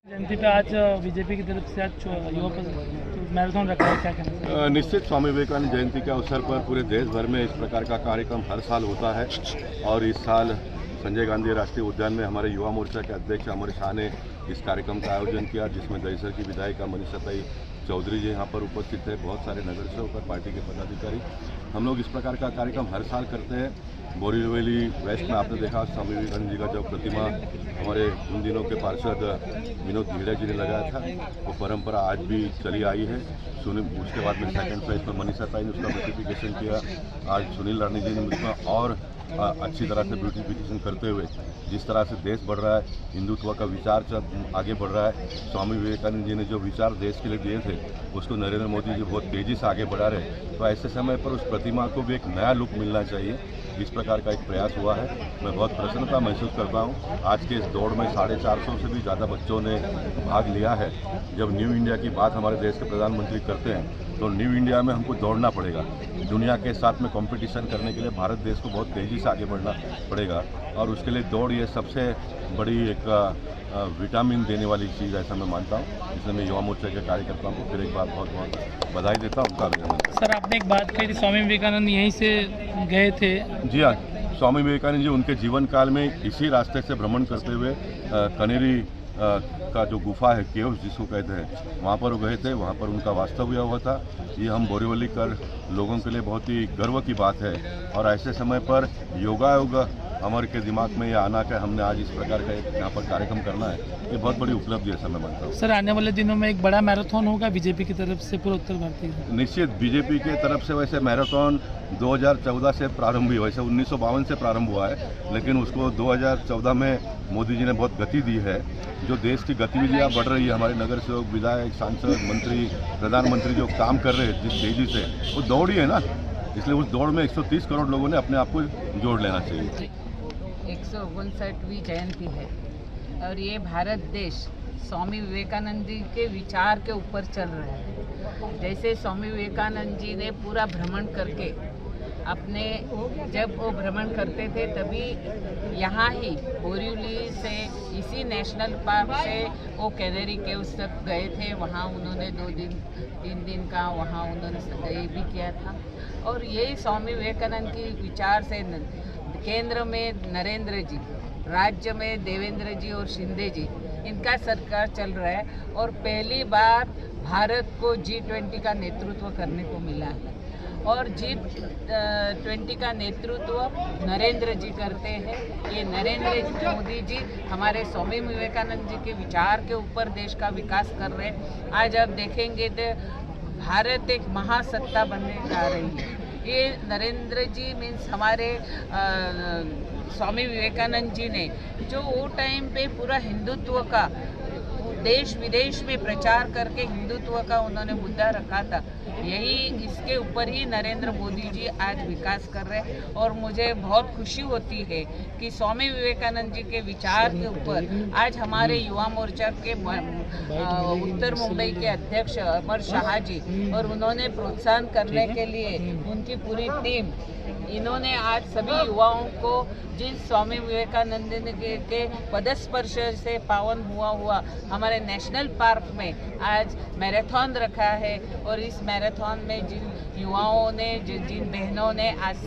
जयंती पे आज बीजेपी की तरफ से आज युवा मैराथन रखा है, क्या कहना है? निश्चित स्वामी विवेकानंद जयंती के अवसर पर पूरे देश भर में इस प्रकार का कार्यक्रम हर साल होता है और इस साल संजय गांधी राष्ट्रीय उद्यान में हमारे युवा मोर्चा के अध्यक्ष अमर शाह ने इस कार्यक्रम का आयोजन किया, जिसमें दहिसर की विधायिका मनीषा चौधरी जी यहाँ पर उपस्थित थे, बहुत सारे नगर सेवक और पार्टी के पदाधिकारी। हम लोग इस प्रकार का कार्यक्रम हर साल करते हैं। बोरीवली वेस्ट में आपने देखा स्वामी विवेकानंद जी का जो प्रतिमा हमारे उन दिनों के पार्षद विनोद भिड़े जी ने लगाया था, वो परंपरा आज भी चली आई है। उसके बाद में सेकंड फेज में मनीषा ताई ने उसका ब्यूटिफिकेशन किया। आज सुनील रानी जी ने उसमें और अच्छी तरह से ब्यूटिफिकेशन करते हुए जिस तरह से देश बढ़ रहा है, हिंदुत्व का विचार आगे बढ़ रहा है। स्वामी विवेकानंद जी ने जो विचार देश के लिए दिए थे उसको नरेंद्र मोदी जी बहुत तेज़ी से आगे बढ़ा रहे हैं। तो ऐसे समय पर उस प्रतिमा को भी एक नया लुक मिलना चाहिए, इस प्रकार का एक प्रयास हुआ है। मैं बहुत प्रसन्नता महसूस करता हूँ। आज के इस दौड़ में 450 से भी ज़्यादा बच्चों ने भाग लिया है। जब न्यू इंडिया की बात हमारे देश के प्रधानमंत्री करते हैं तो न्यू इंडिया में हमको दौड़ना पड़ेगा। दुनिया के साथ में कंपटीशन करने के लिए भारत देश को बहुत तेज़ी से आगे बढ़ना पड़ेगा और उसके लिए दौड़ ये सबसे बड़ी एक विटामिन देने वाली चीज़ ऐसा मैं मानता हूँ। इसलिए मैं युवा मोर्चा के कार्यकर्ताओं को फिर एक बार बहुत बहुत बधाई देता हूँ, उनका अभिनंदन। सर, आपने एक बात कही थी, स्वामी विवेकानंद यहीं से गए थे। जी हाँ, स्वामी विवेकानंद जी उनके जीवन काल में इसी रास्ते से भ्रमण करते हुए कनेरी का जो गुफा है, केव्स जिसको कहते हैं, वहाँ पर वो गए थे। वहाँ पर उनका वास्तव्य हुआ था। ये हम बोरीवली कर लोगों के लिए बहुत ही गर्व की बात है और ऐसे समय पर योगायोग हमारे के दिमाग में ये आना कि हमने आज इस प्रकार का एक यहाँ पर कार्यक्रम करना है, ये बहुत बड़ी उपलब्धि है, मैं मानता हूँ। सर, आने वाले दिनों में एक बड़ा मैराथन होगा बीजेपी की तरफ से पूरे उत्तर भारतीय? निश्चित, बीजेपी की तरफ से वैसे मैराथन 2014 से प्रारंभ हुई, वैसे 1952 से प्रारंभ हुआ है, लेकिन उसको 2014 में मोदी जी ने बहुत गति दी है। जो देश की गतिविधियाँ बढ़ रही है, हमारे नगर सेवक, विधायक, सांसद, मंत्री, प्रधानमंत्री जो काम कर रहे हैं जिस तेजी से, वो दौड़ ही है ना, इसलिए उस दौड़ में 130 करोड़ लोगों ने अपने आप को जोड़ लेना चाहिए। 159वीं जयंती है और ये भारत देश स्वामी विवेकानंद जी के विचार के ऊपर चल रहा है। जैसे स्वामी विवेकानंद जी ने पूरा भ्रमण करके अपने, जब वो भ्रमण करते थे तभी यहाँ ही बोरीवली से इसी नेशनल पार्क से वो कैनेरी केव्स तक गए थे। वहाँ उन्होंने 2-3 दिन का वहाँ उन्होंने स्टे भी किया था। और यही स्वामी विवेकानंद की विचार से केंद्र में नरेंद्र जी, राज्य में देवेंद्र जी और शिंदे जी, इनका सरकार चल रहा है और पहली बार भारत को G20 का नेतृत्व करने को मिला है और G20 का नेतृत्व नरेंद्र जी करते हैं। ये नरेंद्र मोदी जी हमारे स्वामी विवेकानंद जी के विचार के ऊपर देश का विकास कर रहे हैं। आज आप देखेंगे तो भारत एक महासत्ता बनने जा रही है। ये नरेंद्र जी मीन्स हमारे स्वामी विवेकानंद जी ने जो वो टाइम पे पूरा हिंदुत्व का देश विदेश में प्रचार करके हिंदुत्व का उन्होंने मुद्दा रखा था, यही इसके ऊपर ही नरेंद्र मोदी जी आज विकास कर रहे हैं। और मुझे बहुत खुशी होती है कि स्वामी विवेकानंद जी के विचार के ऊपर आज हमारे युवा मोर्चा के उत्तर मुंबई के अध्यक्ष अमर शाह जी और उन्होंने प्रोत्साहन करने के लिए उनकी पूरी टीम, इन्होंने आज सभी युवाओं को जिस स्वामी विवेकानंद के पदस्पर्श से पावन हुआ हमारे नेशनल पार्क में आज मैराथन रखा है और इस मैराथन में जिन युवाओं ने, जिन बहनों ने आज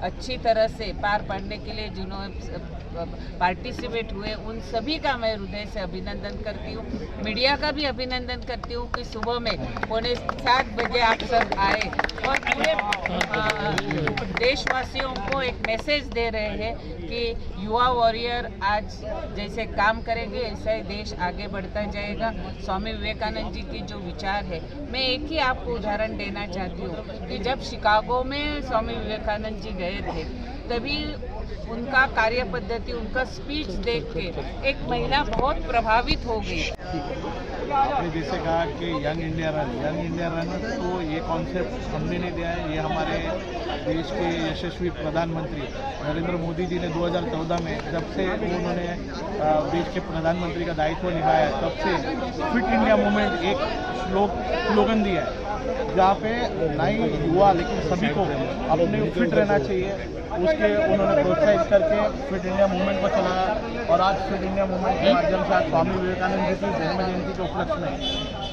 अच्छी तरह से पार पाड़ने के लिए जिन्होंने पार्टिसिपेट हुए, उन सभी का मैं हृदय से अभिनंदन करती हूँ। मीडिया का भी अभिनंदन करती हूँ कि सुबह में 6:45 बजे आप सब आए और पूरे देशवासियों को एक मैसेज दे रहे हैं कि युवा वॉरियर आज जैसे काम करेंगे ऐसा ही देश आगे बढ़ता जाएगा। स्वामी विवेकानंद जी की जो विचार है, मैं एक ही आपको उदाहरण देना चाहती हूँ कि जब शिकागो में स्वामी विवेकानंद जी गए थे तभी उनका कार्य पद्धति, उनका स्पीच देख के एक महिला बहुत प्रभावित हो गई। आपने जैसे कहा कि यंग इंडिया रन, तो ये कॉन्सेप्ट हमने नहीं दिया है, ये हमारे देश के यशस्वी प्रधानमंत्री नरेंद्र मोदी जी ने 2014 में जब से उन्होंने देश के प्रधानमंत्री का दायित्व निभाया तब से फिट इंडिया मूवमेंट एक स्लोगन दिया है, जहाँ पे ना ही युवा लेकिन सभी को अपने फिट रहना चाहिए उसके उन्होंने प्रोत्साहित करके फिट इंडिया मूवमेंट को चलाया और आज फिट इंडिया मूवमेंट के माध्यम से आज स्वामी विवेकानंद जी की जन्म जयंती के उपलक्ष्य में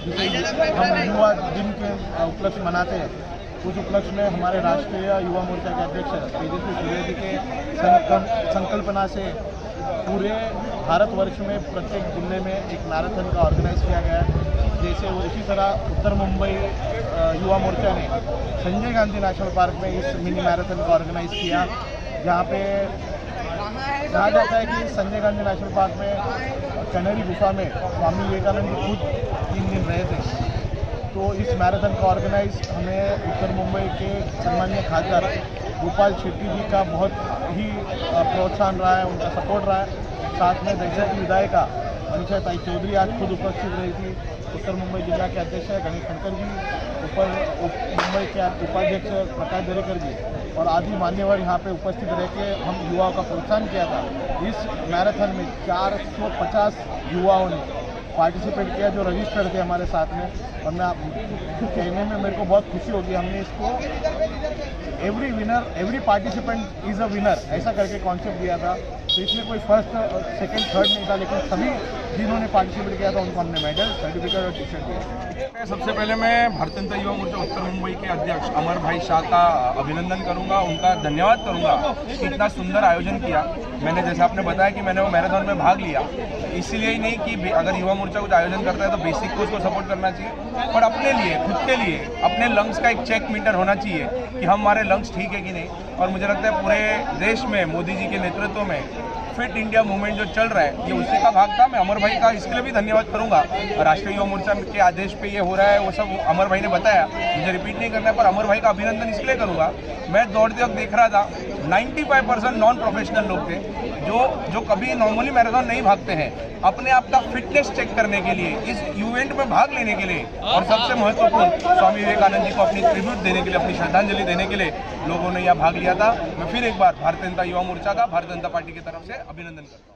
जिसे हम युवा दिन के उपलक्ष्य मनाते हैं, उस उपलक्ष्य में हमारे राष्ट्रीय युवा मोर्चा के अध्यक्ष तेजस्वी सूर्य जी के संकल्पना से पूरे भारतवर्ष में प्रत्येक जिले में एक मैराथन का ऑर्गेनाइज किया गया है। जैसे वो इसी तरह उत्तर मुंबई युवा मोर्चा ने संजय गांधी नेशनल पार्क में इस मिनी मैराथन का ऑर्गेनाइज किया, जहाँ पे कहा जाता है कि संजय गांधी नेशनल पार्क में कनेरी गुफा में स्वामी विवेकानंद जी खुद 3 दिन रहे थे। तो इस मैराथन का ऑर्गेनाइज हमें उत्तर मुंबई के सम्मानीय खासदार गोपाल शेट्टी जी का बहुत ही प्रोत्साहन रहा है, उनका सपोर्ट रहा है। साथ में दक्षिण की विधायिका मनीषा ताई चौधरी आज खुद उपस्थित रही थी। उत्तर मुंबई जिला के अध्यक्ष गणेश खड़कर जी, मुंबई के उपाध्यक्ष प्रकाश दरेकर जी और आदि मान्यवर यहाँ पे उपस्थित रह के हम युवाओं का प्रोत्साहन किया था। इस मैराथन में 450 युवाओं ने पार्टिसिपेट किया जो रजिस्टर्ड थे हमारे साथ में। और मैं कहने में मेरे को बहुत खुशी होगी, हमने इसको every participant is a winner ऐसा करके कॉन्सेप्ट दिया था। तो इसमें कोई फर्स्ट सेकंड थर्ड नहीं था, लेकिन सभी जिन्होंने पार्टिसिपेट किया था उनको हमने मेडल सर्टिफिकेट और टी शर्ट दिया। सबसे पहले मैं भारतीय जनता युवा मोर्चा उत्तर मुंबई के अध्यक्ष अमर भाई शाह का अभिनंदन करूंगा, उनका धन्यवाद करूंगा कि इतना सुंदर आयोजन किया। मैंने जैसे आपने बताया कि मैंने वो मैराथन में भाग लिया, इसीलिए ही नहीं कि अगर युवा मोर्चा कुछ आयोजन करता है तो बेसिक को उसको सपोर्ट करना चाहिए, पर अपने लिए, खुद के लिए, अपने लंग्स का एक चेक मीटर होना चाहिए कि हमारे लंग्स ठीक है कि नहीं। और मुझे लगता है पूरे देश में मोदी जी के नेतृत्व में फिट इंडिया मूवमेंट जो चल रहा है, ये उसी का भाग था। मैं अमर भाई का इसके लिए भी धन्यवाद करूंगा। राष्ट्रीय युवा मोर्चा के आदेश पे ये हो रहा है, वो सब अमर भाई ने बताया, मुझे रिपीट नहीं करना है, पर अमर भाई का अभिनंदन इसलिए करूंगा। मैं दौड़ते वक्त देख रहा था 95% नॉन प्रोफेशनल लोग थे जो कभी नॉर्मली मैराथन नहीं भागते हैं, अपने आप का फिटनेस चेक करने के लिए, इस इवेंट में भाग लेने के लिए और सबसे महत्वपूर्ण स्वामी विवेकानंद जी को अपनी ट्रिब्यूट देने के लिए, अपनी श्रद्धांजलि देने के लिए लोगों ने यहाँ भाग लिया था। मैं फिर एक बार भारतीय जनता युवा मोर्चा का, भारतीय जनता पार्टी की तरफ से अभिनंदन करता हूँ।